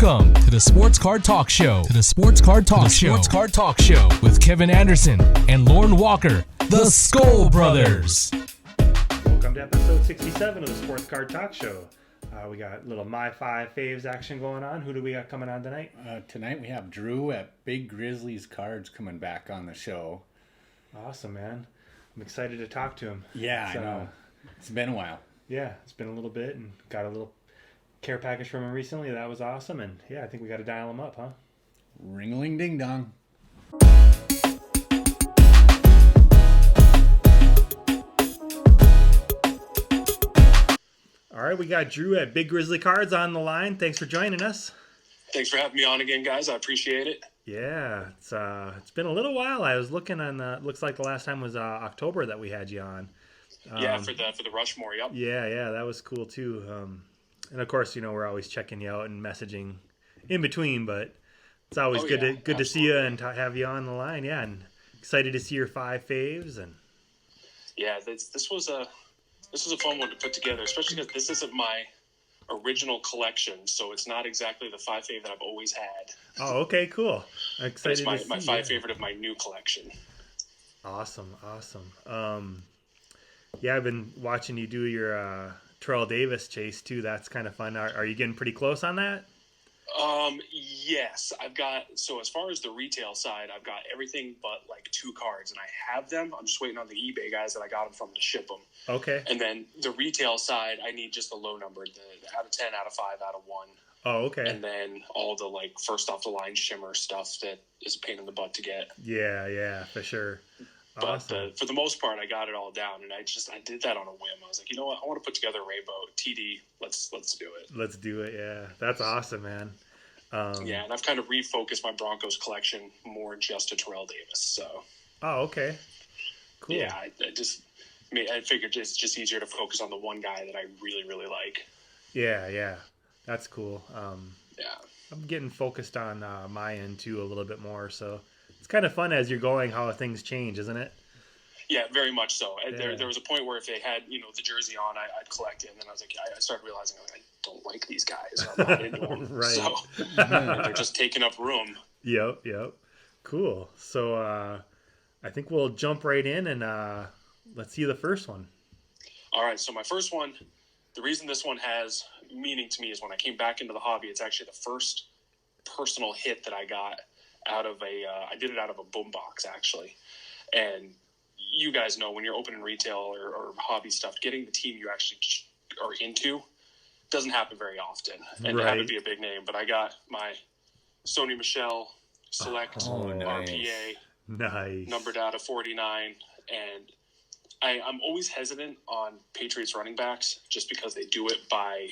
Welcome to the Sports Card Talk Show. Sports Card Talk Show with Kevin Anderson and Lauren Walker, the Skol Brothers. Welcome to episode 67 of the Sports Card Talk Show. We got a little My Five Faves action going on. Who do we got coming on tonight? Tonight we have Drew at Big Grizzlies Cards coming back on the show. Awesome, man. I'm excited to talk to him. Yeah, I know. It's been a while. Yeah, it's been a little bit, and got a little care package from him recently. That was awesome, and yeah, I think we got to dial him up, huh? Ring-a-ling ding-dong. All right, we got Drew at Big Grizzly Cards on the line. Thanks for joining us. Thanks for having me on again, guys. I appreciate it. Yeah, it's been a little while. I was looking on looks like the last time was October that we had you on. Yeah, for the Rushmore, yep. Yeah, that was cool too. And of course, we're always checking you out and messaging in between, but it's always good to see you and have you on the line. Yeah, and excited to see your five faves. And yeah, this was a fun one to put together, especially because this isn't my original collection, so it's not exactly the five fave that I've always had. Oh, okay, cool. I'm excited. It's my five favorite of my new collection. Awesome. Yeah, I've been watching you do your Terrell Davis chase too. That's kind of fun. Are you getting pretty close on that? Yes, so as far as the retail side, I've got everything but like 2 cards, and I have them. I'm just waiting on the eBay guys that I got them from to ship them. Okay. And then the retail side, I need just the low number, the out of 10, out of 5, out of 1. Oh, okay. And then all the like first off the line shimmer stuff that is a pain in the butt to get. Yeah, for sure. But awesome. For the most part, I got it all down, and I did that on a whim. I was like, you know what? I want to put together a rainbow TD. Let's do it. Let's do it. Yeah, that's awesome, man. Yeah, and I've kind of refocused my Broncos collection more just to Terrell Davis. So. Oh, okay. Cool. Yeah, I figured it's just easier to focus on the one guy that I really, really like. Yeah, that's cool. Yeah. I'm getting focused on my end too a little bit more, so it's kind of fun as you're going how things change, isn't it? Yeah, very much so. Yeah. There was a point where if they had, the jersey on, I'd collect it, and then I was like, I started realizing I don't like these guys. I'm not into them. Right. So they're just taking up room. Yep. Cool. So I think we'll jump right in and let's see the first one. All right. So my first one, the reason this one has meaning to me is when I came back into the hobby, it's actually the first personal hit that I got out of I did it out of a boom box actually. And you guys know when you're opening retail or hobby stuff, getting the team you actually are into doesn't happen very often. And to have it be a big name. But I got my Sony Michel Select RPA. Nice. Numbered out of 49. And I'm always hesitant on Patriots running backs just because they do it by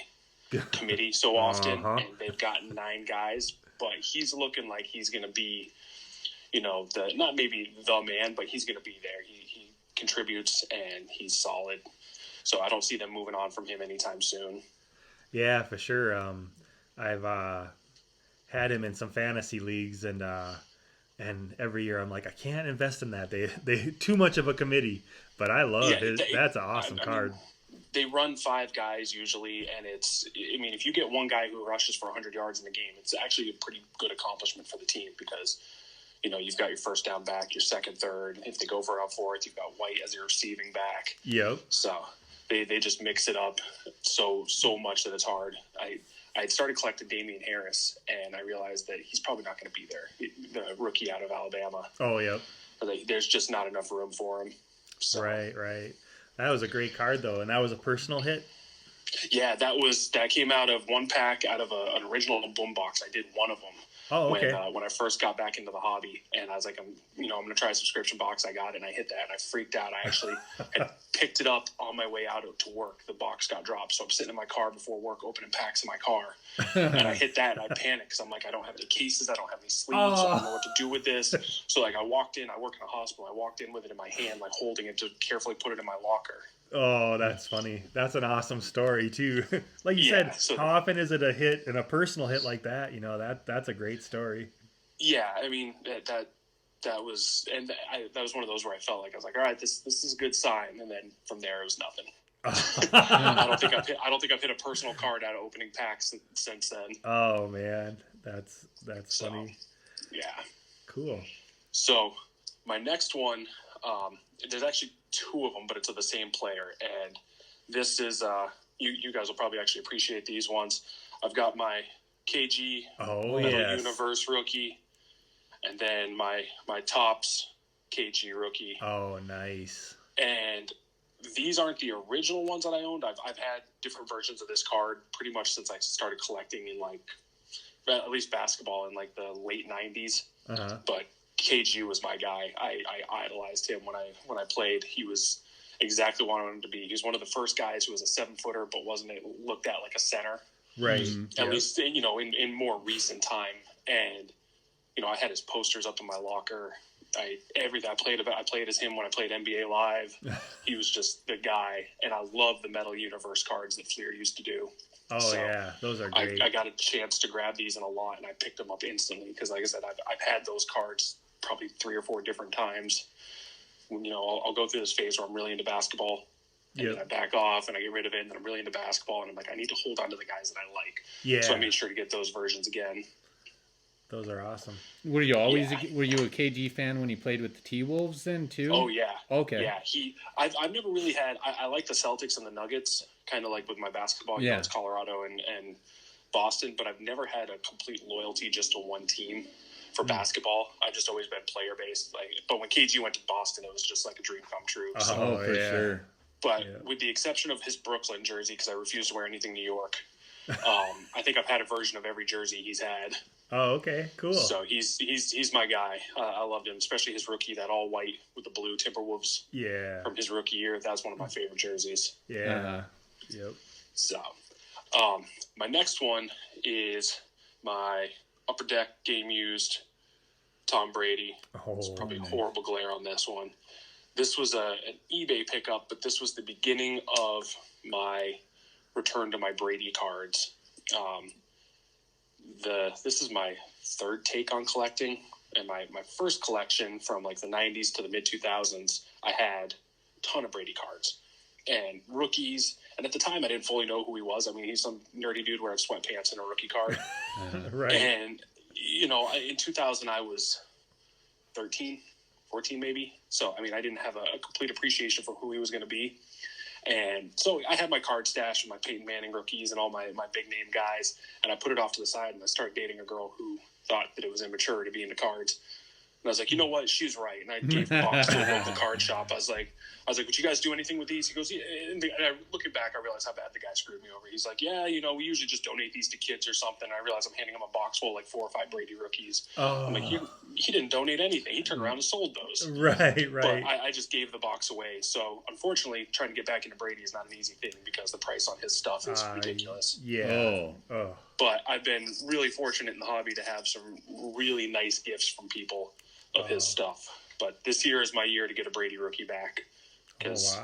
committee so often. And they've got 9 guys. But he's looking like he's going to be, not maybe the man, but he's going to be there. He contributes and he's solid. So I don't see them moving on from him anytime soon. Yeah, for sure. I've had him in some fantasy leagues, and every year I'm like, I can't invest in that. They too much of a committee, but I love it. That's an awesome card. They run 5 guys usually, and if you get one guy who rushes for 100 yards in the game, it's actually a pretty good accomplishment for the team because, you've got your first down back, your second, third. If they go for a fourth, you've got White as your receiving back. Yep. So they just mix it up so much that it's hard. I started collecting Damian Harris, and I realized that he's probably not going to be there. The rookie out of Alabama. Oh, yep. There's just not enough room for him. So. Right. That was a great card, though, and that was a personal hit? Yeah, that came out of one pack out of an original boom box. I did one of them. Oh, okay. When I first got back into the hobby, and I was like, I'm going to try a subscription box. I got it, and I hit that, and I freaked out. I actually had picked it up on my way out to work. The box got dropped, so I'm sitting in my car before work, opening packs in my car, and I hit that, and I panicked because I'm like, I don't have any cases, I don't have any sleeves, I don't know what to do with this. So I walked in. I work in a hospital. I walked in with it in my hand, holding it to carefully put it in my locker. Oh, that's funny. That's an awesome story too. Like you said, how often is it a hit and a personal hit like that? That's a great story. Yeah, I mean that was one of those where I felt like I was like, all right, this is a good sign, and then from there it was nothing. I don't think I've hit a personal card out of opening packs since then. Oh man, that's So, funny. Yeah. Cool. So my next one, there's actually two of them, but it's of the same player. And this is, you guys will probably actually appreciate these ones. I've got my KG Metal Universe rookie, and then my Topps KG rookie. Oh, nice. And these aren't the original ones that I owned. I've had different versions of this card pretty much since I started collecting in like at least basketball in like the late 90s. But KG was my guy. I idolized him when I played. He was exactly what I wanted him to be. He was one of the first guys who was a 7-footer but wasn't looked at like a center. Right. At least, you know, in more recent time. And, you know, I had his posters up in my locker. I played as him when I played NBA Live. He was just the guy, and I love the Metal Universe cards that Fleer used to do. Oh, so yeah, those are great. I got a chance to grab these in a lot, and I picked them up instantly because, like I said, I've had those cards probably 3 or 4 different times. You know, I'll go through this phase where I'm really into basketball, and then I back off, and I get rid of it, and then I'm really into basketball, and I'm like, I need to hold on to the guys that I like. Yeah. So I made sure to get those versions again. Those are awesome. Were you always were you a KG fan when he played with the T-Wolves then too? Oh yeah. Okay. Yeah, I've never really had. I like the Celtics and the Nuggets, kind of like with my basketball. You know, it's Colorado and Boston, but I've never had a complete loyalty just to one team for basketball. I've just always been player based. But when KG went to Boston, it was just like a dream come true. Oh, for sure. But with the exception of his Brooklyn jersey, because I refuse to wear anything New York, I think I've had a version of every jersey he's had. Oh, okay, cool. So he's my guy. I loved him, especially his rookie, that all white with the blue Timberwolves. Yeah. From his rookie year, that's one of my favorite jerseys. Yeah. Yep. So, my next one is my Upper Deck game used Tom Brady. It's probably a horrible glare on this one. This was an eBay pickup, but this was the beginning of my return to my Brady cards. This is my third take on collecting, and my first collection from like the 90s to the mid 2000s, I had a ton of Brady cards and rookies. And at the time, I didn't fully know who he was. I mean, he's some nerdy dude wearing sweatpants and a rookie card. Right. And, you know, in 2000, I was 13, 14 maybe. So, I mean, I didn't have a complete appreciation for who he was going to be. And so I had my card stash and my Peyton Manning rookies and all my big name guys, and I put it off to the side, and I started dating a girl who thought that it was immature to be into cards. And I was like, you know what? She's right. And I gave the box to a local card shop. I was like, would you guys do anything with these? He goes, yeah. And looking back, I realized how bad the guy screwed me over. He's like, yeah, you know, we usually just donate these to kids or something. I realized I'm handing him a box full of like 4 or 5 Brady rookies. Oh. I'm like, he didn't donate anything. He turned around and sold those. Right. But I just gave the box away. So unfortunately, trying to get back into Brady is not an easy thing because the price on his stuff is ridiculous. Yeah. But I've been really fortunate in the hobby to have some really nice gifts from people of his stuff. But this year is my year to get a Brady rookie back. Because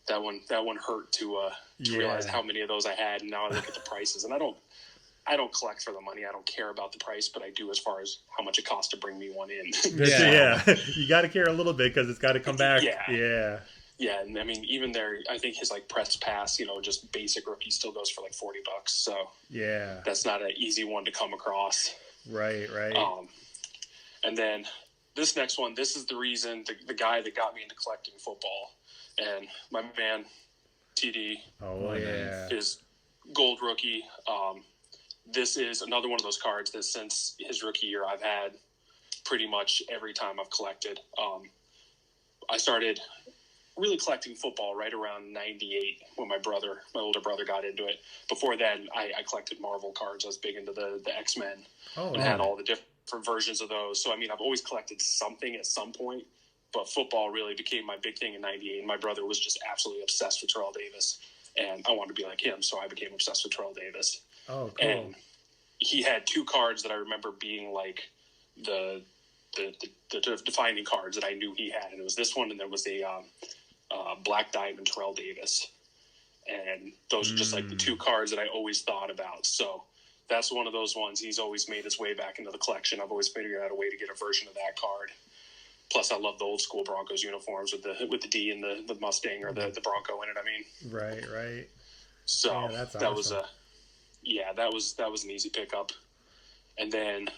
that one hurt to realize how many of those I had, and now I look at the prices, and I don't collect for the money. I don't care about the price, but I do as far as how much it costs to bring me one in. You got to care a little bit because it's got to come back. Yeah, and I mean, even there, I think his like press pass, you know, just basic rookie still goes for like $40. So that's not an easy one to come across. Right. And then this next one, this is the reason, the guy that got me into collecting football. And my man, TD, his gold rookie. This is another one of those cards that since his rookie year, I've had pretty much every time I've collected. I started really collecting football right around 98 when my older brother got into it. Before then, I collected Marvel cards. I was big into the X-Men and had all the different versions of those. So, I mean, I've always collected something at some point. But football really became my big thing in 98. And my brother was just absolutely obsessed with Terrell Davis. And I wanted to be like him, so I became obsessed with Terrell Davis. Oh, cool. And he had 2 cards that I remember being like the defining cards that I knew he had. And it was this one, and there was a Black Diamond Terrell Davis. And those are just like the 2 cards that I always thought about. So that's one of those ones. He's always made his way back into the collection. I've always figured out a way to get a version of that card. Plus, I love the old school Broncos uniforms with the D and the Mustang or the Bronco in it. I mean, Right. So yeah, that's that awesome. that was an easy pickup. And then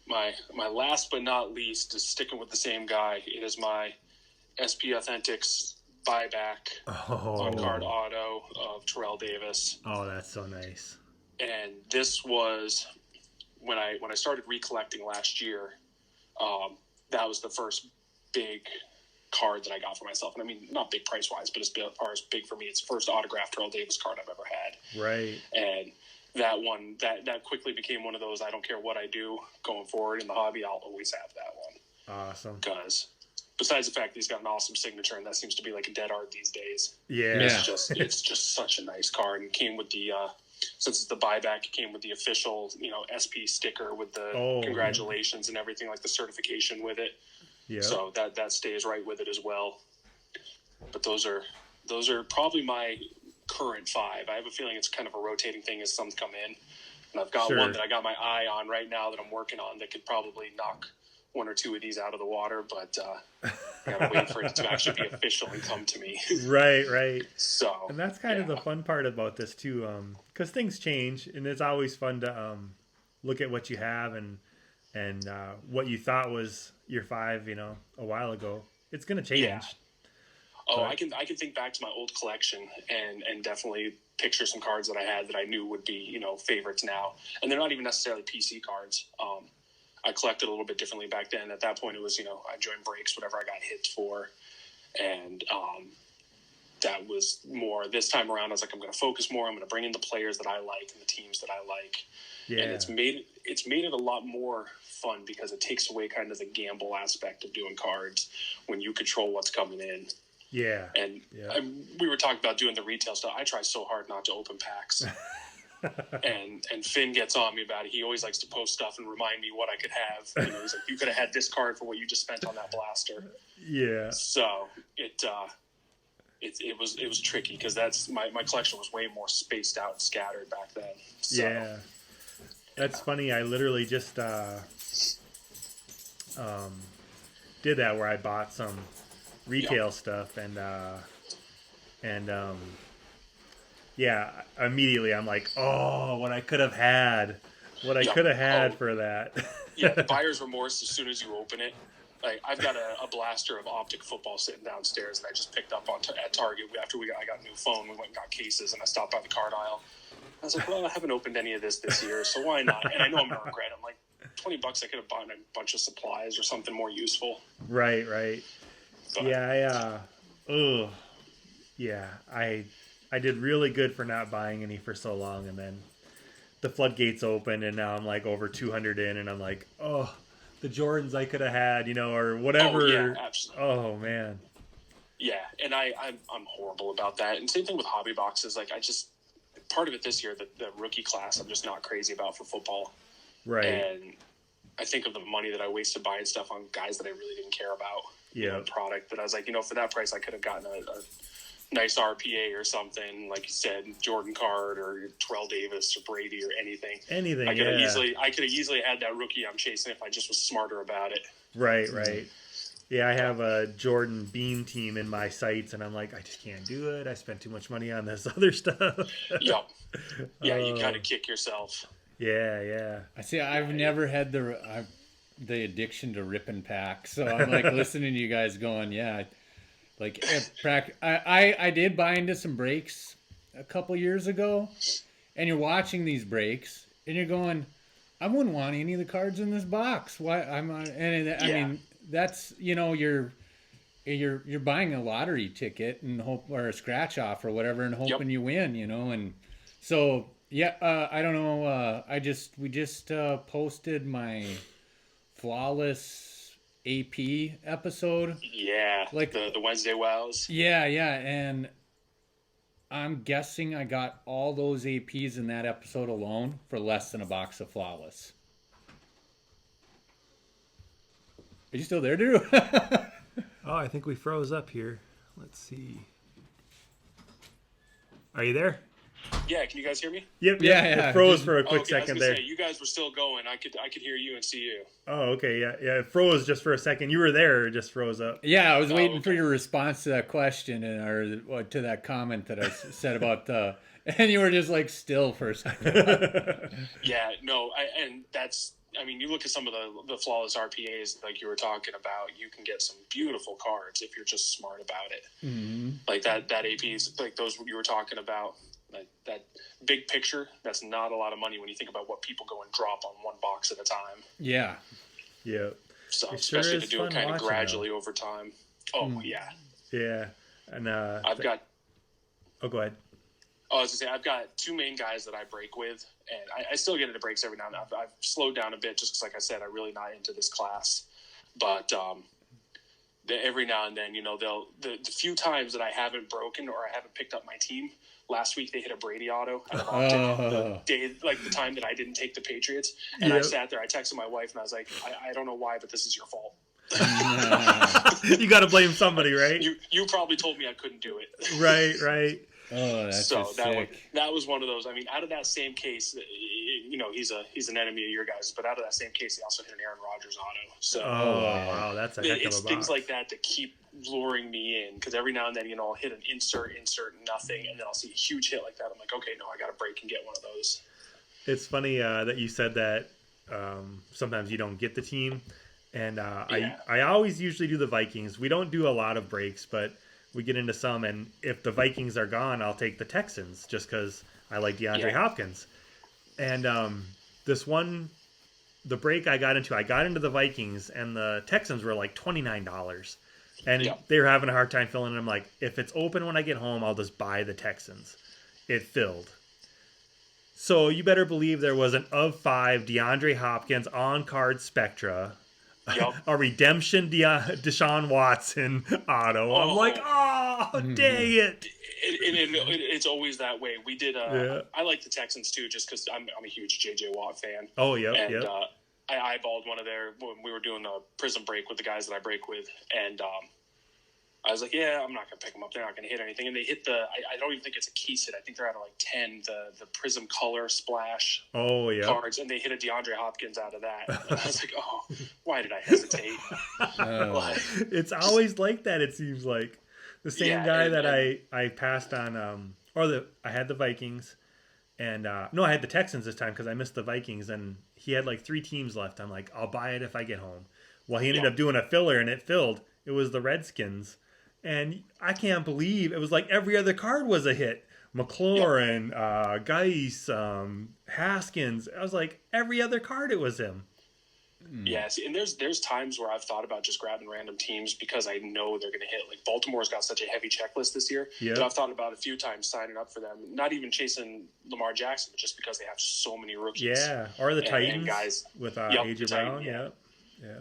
my last but not least is sticking with the same guy. It is my SP Authentics buyback on card auto of Terrell Davis. Oh, that's so nice. And this was when I started recollecting last year. That was the first big card that I got for myself. And I mean, not big price wise, but as far as big for me, it's the first autographed Terrell Davis card I've ever had. Right. And that one, that quickly became one of those, I don't care what I do going forward in the hobby, I'll always have that one. Awesome. Because besides the fact that he's got an awesome signature, and that seems to be like a dead art these days. Yeah. It's just such a nice card, and came with the since it's the buyback, it came with the official, SP sticker with the congratulations and everything, like the certification with it. Yeah. So that stays right with it as well. But those are probably my current 5. I have a feeling it's kind of a rotating thing as some come in, and I've got one that I got my eye on right now that I'm working on that could probably knock 1 or 2 of these out of the water, but I gotta wait for it to actually be official and come to me. Right. So, and that's kind of the fun part about this too, because things change, and it's always fun to look at what you have and what you thought was your 5, a while ago. It's gonna change. Yeah. Oh, I can think back to my old collection and definitely picture some cards that I had that I knew would be favorites now, and they're not even necessarily PC cards. I collected a little bit differently back then. At that point, it was, I joined breaks, whatever I got hits for. And that was more, this time around, I was like, I'm going to focus more. I'm going to bring in the players that I like and the teams that I like. Yeah. And it's made it a lot more fun because it takes away kind of the gamble aspect of doing cards when you control what's coming in. Yeah. And we were talking about doing the retail stuff. I try so hard not to open packs. and Finn gets on me about it. He always likes to post stuff and remind me what I could have. He's like, you could have had this card for what you just spent on that blaster. Yeah. So it was tricky because that's my collection was way more spaced out and scattered back then. So, yeah. That's funny. I literally just did that where I bought some retail stuff and yeah, immediately I'm like, oh, what I could have had for that. Yeah, the buyer's remorse as soon as you open it. Like, I've got a blaster of Optic football sitting downstairs that I just picked up at Target after I got a new phone. We went and got cases, and I stopped by the card aisle. I was like, well, I haven't opened any of this year, so why not? And I know I'm going to regret it. I'm like, $20 I could have bought a bunch of supplies or something more useful. Right. But, I did really good for not buying any for so long, and then the floodgates opened, and now I'm like over 200 in, and I'm like, oh, the Jordans I could have had, or whatever. Oh, yeah, absolutely. Oh, man. Yeah, and I'm horrible about that. And same thing with hobby boxes. Like, part of it this year, the rookie class, I'm just not crazy about for football. Right. And I think of the money that I wasted buying stuff on guys that I really didn't care about. Yeah. Product that I was like, for that price, I could have gotten a nice RPA or something, like you said, Jordan card or Terrell Davis or Brady or anything. I could have easily had that rookie I'm chasing if I just was smarter about it. Right. Yeah, I have a Jordan Beam team in my sights, and I'm like, I just can't do it. I spent too much money on this other stuff. Yep. Yeah, you kind of kick yourself. Yeah. I see. I've never had the addiction to ripping packs, so I'm like listening to you guys going, yeah. Like I did buy into some breaks a couple years ago, and you're watching these breaks, and you're going, I wouldn't want any of the cards in this box. Why I mean that's you're buying a lottery ticket and hope, or a scratch off or whatever, and hoping you win, and so I don't know. We just posted my flawless AP episode. Yeah, like the Wednesday Wows. Yeah, and I'm guessing I got all those APs in that episode alone for less than a box of flawless. Are you still there, Drew? Oh, I think we froze up here. Let's see. Are you there? Yeah, can you guys hear me? Yep. Yeah. It froze for a quick I was second gonna there. say, you guys were still going. I could hear you and see you. Oh, okay. Yeah. It froze just for a second. You were there. It just froze up. Yeah, I was waiting okay. for your response to that question or to that comment that I said about the, and you were just like still for a second. Yeah, no, and that's. I mean, you look at some of the flawless RPAs like you were talking about. You can get some beautiful cards if you're just smart about it. Mm-hmm. Like that APs, like those you were talking about. Like that big picture. That's not a lot of money when you think about what people go and drop on one box at a time. Yeah. Yeah. So It sure especially is to do fun it kind of watching, gradually over time. Oh yeah. Yeah. And I've got. Oh, go ahead. I was gonna say I've got two main guys that I break with, and I still get into breaks every now and then. I've slowed down a bit just because, like I said, I'm really not into this class. But every now and then, the few times that I haven't broken or I haven't picked up my team. Last week they hit a Brady auto out of optic, the time that I didn't take the Patriots, and I sat there. I texted my wife and I was like, I don't know why, but this is your fault. You got to blame somebody, right? You probably told me I couldn't do it. Right. Oh, that's so just sick. that was one of those. I mean, out of that same case, he's an enemy of your guys, but out of that same case, he also hit an Aaron Rodgers auto. So wow, that's a heck of a it's box. things like that that keep luring me in, because every now and then, I'll hit an insert, nothing, and then I'll see a huge hit like that. I'm like, okay, no, I got to break and get one of those. It's funny that you said that sometimes you don't get the team, and I always usually do the Vikings. We don't do a lot of breaks, but we get into some, and if the Vikings are gone, I'll take the Texans just because I like DeAndre Hopkins. And the break I got into the Vikings, and the Texans were like $29. And they were having a hard time filling it. I'm like, if it's open when I get home, I'll just buy the Texans. It filled. So you better believe there was an of 5 DeAndre Hopkins on-card Spectra. Yep. A redemption Deshaun Watson auto. I'm like, dang it. It's always that way. We did. I like the Texans too, just because I'm a huge J.J. Watt fan. Oh, yeah. And I eyeballed one of when we were doing a prism break with the guys that I break with, and I was like, yeah, I'm not going to pick them up. They're not going to hit anything. And they hit I don't even think it's a keys hit. I think they're out of like 10, the Prism Color Splash cards. And they hit a DeAndre Hopkins out of that. And I was like, oh, why did I hesitate? It's always like that, it seems like. The same guy that I passed on, I had the Vikings. And, no, I had the Texans this time because I missed the Vikings. And he had like 3 teams left. I'm like, I'll buy it if I get home. Well, he ended up doing a filler, and it filled. It was the Redskins. And I can't believe it was like every other card was a hit. McLaurin, Geis, Haskins. I was like, every other card it was him. Yeah, see, and there's times where I've thought about just grabbing random teams because I know they're going to hit. Like Baltimore's got such a heavy checklist this year that I've thought about a few times signing up for them. Not even chasing Lamar Jackson, but just because they have so many rookies. Yeah, or the Titans and guys with A.J. Brown. Yeah,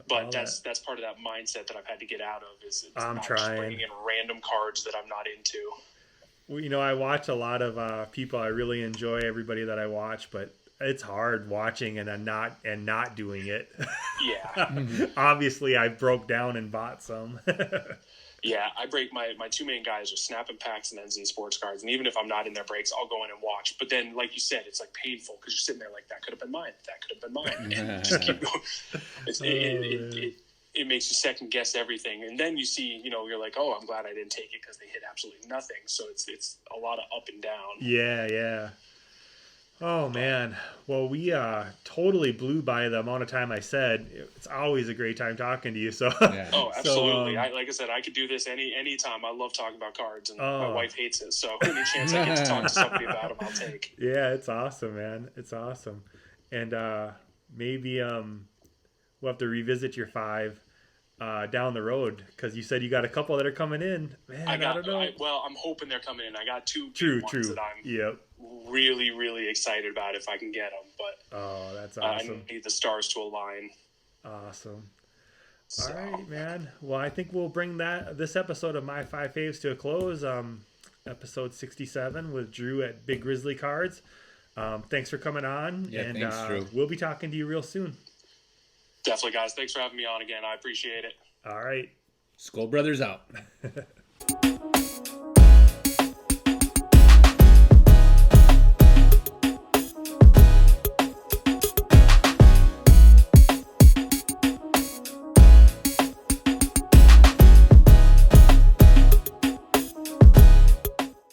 but that's part of that mindset that I've had to get out of. Is I'm not trying just bringing in random cards that I'm not into. Well, I watch a lot of people. I really enjoy everybody that I watch, but it's hard watching and not doing it. Yeah. Obviously, I broke down and bought some. Yeah, I break my 2 main guys are Snap and Packs and NZ Sports Cards. And even if I'm not in their breaks, I'll go in and watch. But then, like you said, it's like painful because you're sitting there like, that could have been mine. That could have been mine. And just keep going. It makes you second guess everything. And then you see, you're like, oh, I'm glad I didn't take it because they hit absolutely nothing. So it's a lot of up and down. Yeah. Oh, man. Well, we totally blew by the amount of time I said. It's always a great time talking to you. So Oh, absolutely. Like I said, I could do this any time. I love talking about cards, and my wife hates it. So any chance I get to talk to somebody about them, I'll take. Yeah, it's awesome, man. It's awesome. And maybe we'll have to revisit your 5 down the road, because you said you got a couple that are coming in. Man, I don't know. I'm hoping they're coming in. I got 2 true that I'm really, really excited about if I can get them. But that's awesome. I need the stars to align. Awesome. So. All right, man. Well, I think we'll bring this episode of My Five Faves to a close. Episode 67 with Drew at Big Grizzly Cards. Thanks for coming on. Yeah, and thanks, Drew. We'll be talking to you real soon. Definitely, guys. Thanks for having me on again. I appreciate it. All right. Skol Brothers out.